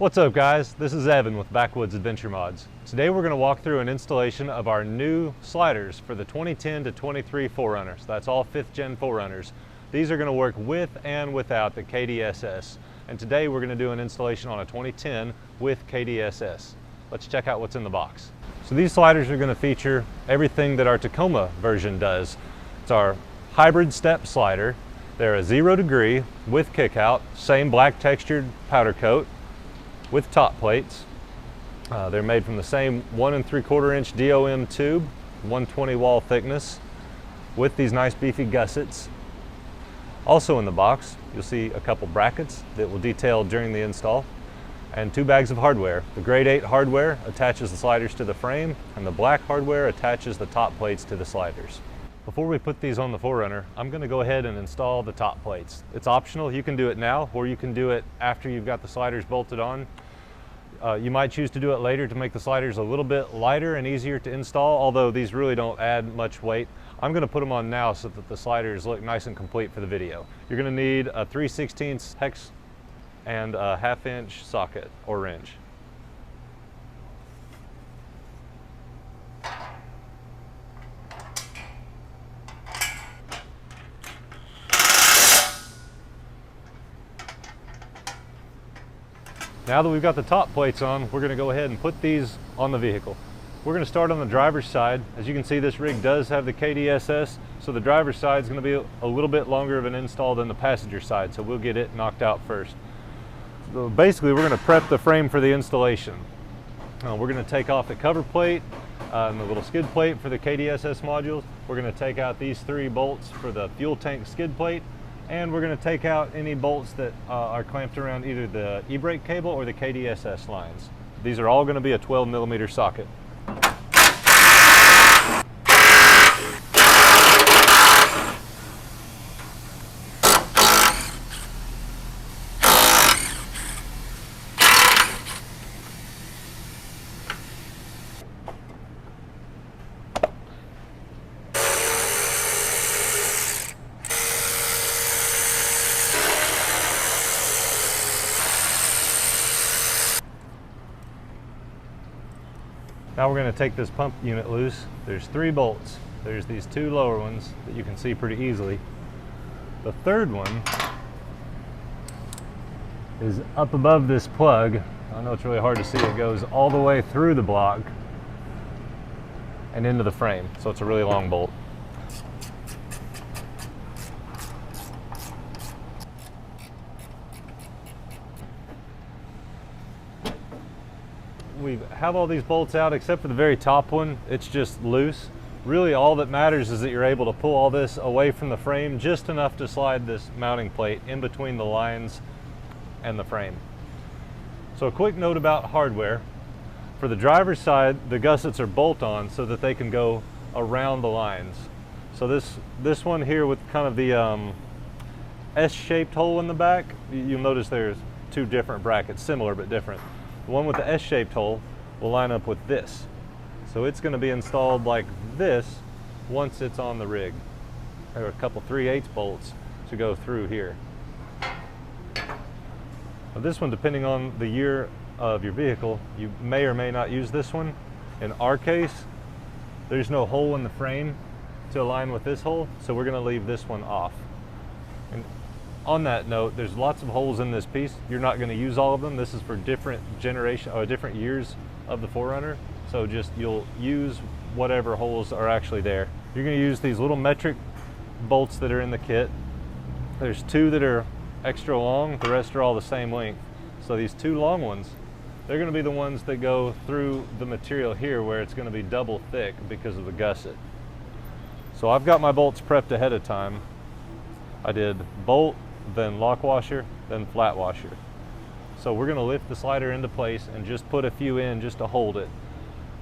What's up guys, this is Evan with Backwoods Adventure Mods. Today we're going to walk through an installation of our new sliders for the 2010 to 23 4Runners. That's all 5th gen 4Runners. These are going to work with and without the KDSS. And today we're going to do an installation on a 2010 with KDSS. Let's check out what's in the box. So these sliders are going to feature everything that our Tacoma version does. It's our hybrid step slider. They're a 0 degree with Kickout, same black textured powder coat, with top plates. They're made from the same 1 3/4 inch DOM tube, 120 wall thickness, with these nice beefy gussets. Also in the box, you'll see a couple brackets that we'll detail during the install, and 2 bags of hardware. The grade 8 hardware attaches the sliders to the frame, and the black hardware attaches the top plates to the sliders. Before we put these on the 4Runner, I'm going to go ahead and install the top plates. It's optional. You can do it now, or you can do it after you've got the sliders bolted on. You might choose to do it later to make the sliders a little bit lighter and easier to install, although these really don't add much weight. I'm going to put them on now so that the sliders look nice and complete for the video. You're going to need a 3/16 hex and a 1/2 inch socket or wrench. Now that we've got the top plates on, we're going to go ahead and put these on the vehicle. We're going to start on the driver's side. As you can see, this rig does have the KDSS, so the driver's side is going to be a little bit longer of an install than the passenger side, so we'll get it knocked out first. So basically, we're going to prep the frame for the installation. We're going to take off the cover plate and the little skid plate for the KDSS modules. We're going to take out these 3 bolts for the fuel tank skid plate. And we're going to take out any bolts that are clamped around either the e-brake cable or the KDSS lines. These are all going to be a 12mm socket. Now we're going to take this pump unit loose. There's 3 bolts. There's these 2 lower ones that you can see pretty easily. The third one is up above this plug. I know it's really hard to see. It goes all the way through the block and into the frame. So it's a really long bolt. We have all these bolts out except for the very top one. It's just loose. Really all that matters is that you're able to pull all this away from the frame just enough to slide this mounting plate in between the lines and the frame. So a quick note about hardware. For the driver's side, the gussets are bolt-on so that they can go around the lines. So this one here with kind of the S-shaped hole in the back, you'll notice there's 2 different brackets, similar but different. The one with the S-shaped hole will line up with this. So it's going to be installed like this once it's on the rig. There are a couple 3/8 bolts to go through here. Now this one, depending on the year of your vehicle, you may or may not use this one. In our case, there's no hole in the frame to align with this hole, so we're going to leave this one off. And on that note, there's lots of holes in this piece. You're not going to use all of them. This is for different generation or different years of the 4Runner. So just you'll use whatever holes are actually there. You're going to use these little metric bolts that are in the kit. There's 2 that are extra long. The rest are all the same length. So these 2 long ones, they're going to be the ones that go through the material here where it's going to be double thick because of the gusset. So I've got my bolts prepped ahead of time. I did bolt, then lock washer, then flat washer. So we're going to lift the slider into place and just put a few in just to hold it.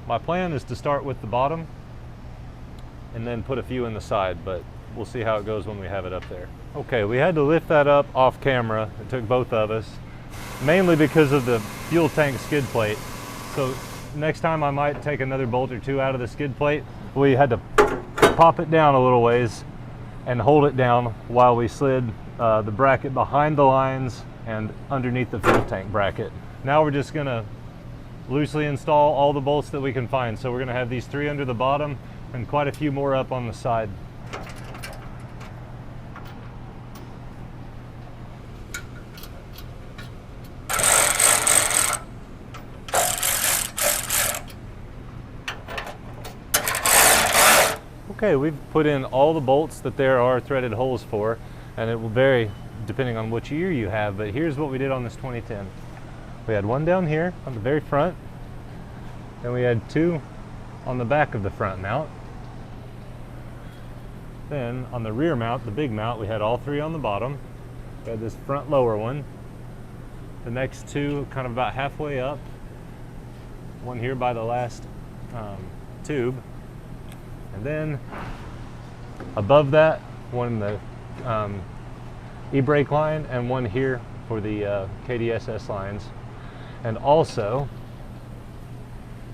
My plan is to start with the bottom and then put a few in the side, but we'll see how it goes when we have it up there. Okay, we had to lift that up off camera. It took both of us, mainly because of the fuel tank skid plate. So next time I might take another bolt or 2 out of the skid plate. We had to pop it down a little ways and hold it down while we slid the bracket behind the lines and underneath the fuel tank bracket. Now we're just gonna loosely install all the bolts that we can find. So we're gonna have these 3 under the bottom and quite a few more up on the side. Okay, we've put in all the bolts that there are threaded holes for, and it will vary depending on which year you have, but here's what we did on this 2010. We had one down here on the very front, and we had 2 on the back of the front mount. Then on the rear mount, the big mount, we had all 3 on the bottom. We had this front lower one. The next 2 kind of about halfway up. One here by the last tube. And then above that, one in the e-brake line and one here for the KDSS lines. And also,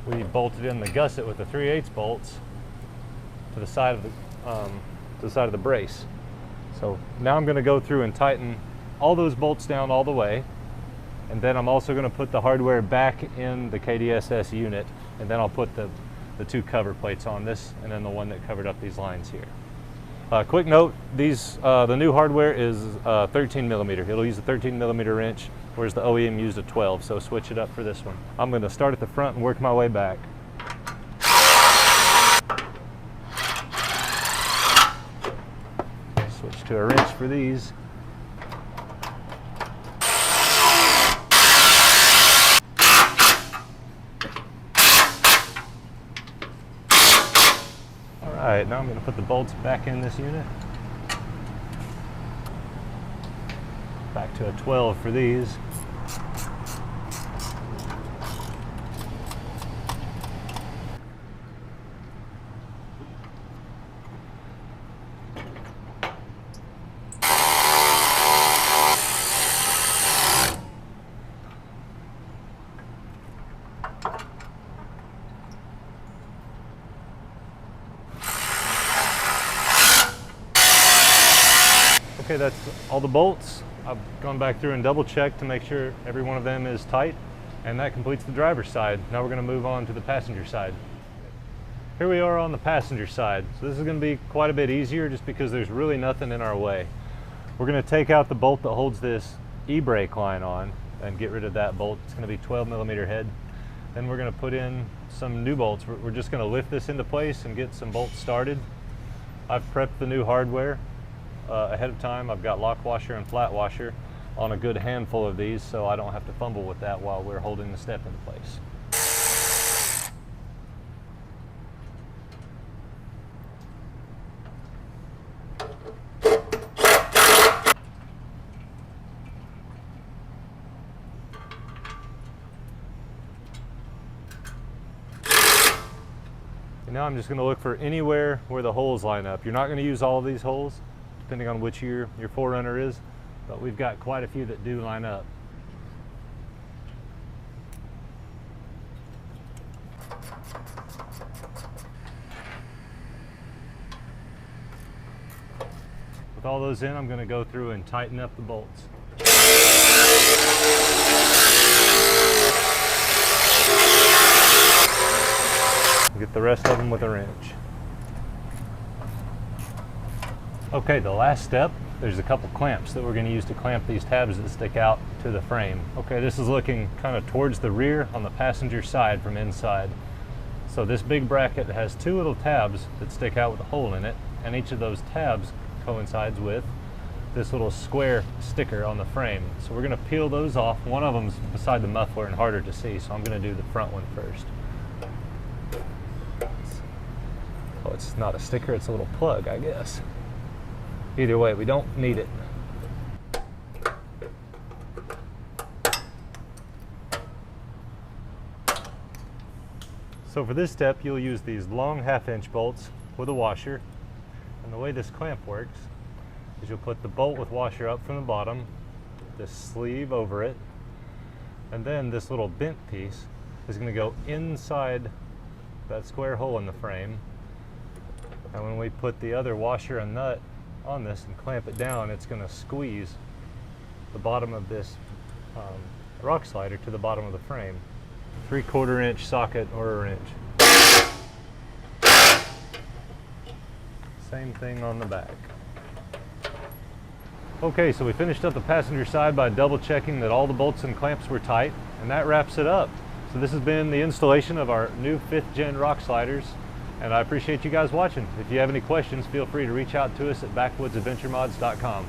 we bolted in the gusset with the 3/8 bolts to the side of the brace. So now I'm going to go through and tighten all those bolts down all the way, and then I'm also going to put the hardware back in the KDSS unit, and then I'll put the 2 cover plates on this, and then the one that covered up these lines here. Quick note, the new hardware is 13 millimeter. It'll use a 13 millimeter wrench, whereas the OEM used a 12, so switch it up for this one. I'm going to start at the front and work my way back. Switch to a wrench for these. Alright, now I'm going to put the bolts back in this unit. Back to a 12 for these. Okay, that's all the bolts. I've gone back through and double checked to make sure every one of them is tight, and that completes the driver's side. Now we're going to move on to the passenger side. Here we are on the passenger side. So this is going to be quite a bit easier just because there's really nothing in our way. We're going to take out the bolt that holds this e-brake line on and get rid of that bolt. It's going to be 12 millimeter head. Then we're going to put in some new bolts. We're just going to lift this into place and get some bolts started. I've prepped the new hardware ahead of time. I've got lock washer and flat washer on a good handful of these, so I don't have to fumble with that while we're holding the step into place. And now I'm just going to look for anywhere where the holes line up. You're not going to use all of these holes, depending on which year your 4Runner is, but we've got quite a few that do line up. With all those in, I'm going to go through and tighten up the bolts. Get the rest of them with a wrench. Okay, the last step, there's a couple clamps that we're going to use to clamp these tabs that stick out to the frame. Okay, this is looking kind of towards the rear on the passenger side from inside. So this big bracket has 2 little tabs that stick out with a hole in it, and each of those tabs coincides with this little square sticker on the frame. So we're going to peel those off. One of them's beside the muffler and harder to see, so I'm going to do the front one first. Oh, it's not a sticker, it's a little plug, I guess. Either way, we don't need it. So for this step, you'll use these long 1/2-inch bolts with a washer. And the way this clamp works is you'll put the bolt with washer up from the bottom, this sleeve over it, and then this little bent piece is going to go inside that square hole in the frame. And when we put the other washer and nut on this and clamp it down, it's going to squeeze the bottom of this rock slider to the bottom of the frame. 3/4 inch socket or a wrench. Same thing on the back. Okay, so we finished up the passenger side by double checking that all the bolts and clamps were tight, and that wraps it up. So this has been the installation of our new 5th gen rock sliders, and I appreciate you guys watching. If you have any questions, feel free to reach out to us at backwoods adventuremods.com.